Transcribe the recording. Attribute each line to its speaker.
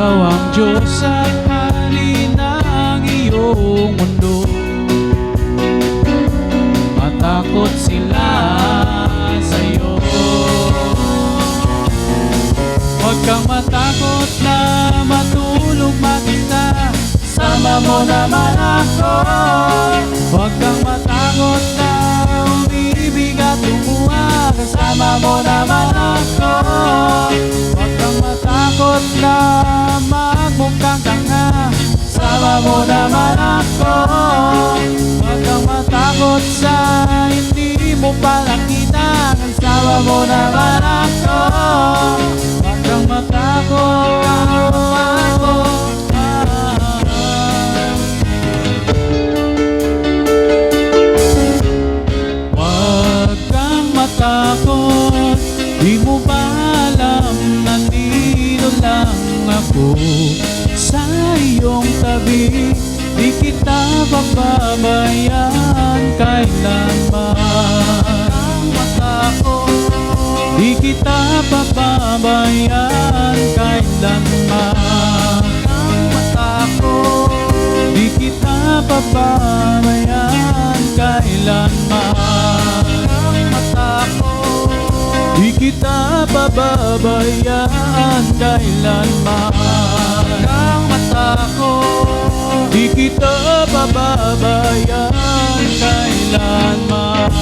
Speaker 1: Ikaw ang Diyos at halin ng iyong mundo. Matakot sila sa'yo. Huwag kang matakot na matulog mag-isa, sama mo naman ako. Huwag kang matakot na umibig at lumuha, kasama mo naman ako. Huwag kang matakot na magmukhang tanga, sama mo naman ako. Huwag kang matakot sa hindi mo pa nakita, kasama mo naman ako. Huwag kang matakot. Huwag kang matakot, di mo ba alam nandito lang ako sa iyong tabi. Di kita papabayaan kailanman. Di kita papabayaan kailanman. Di kita papabayaan kailanman. Di kita pababayaan kailanman. Di kita pababayaan kailanman.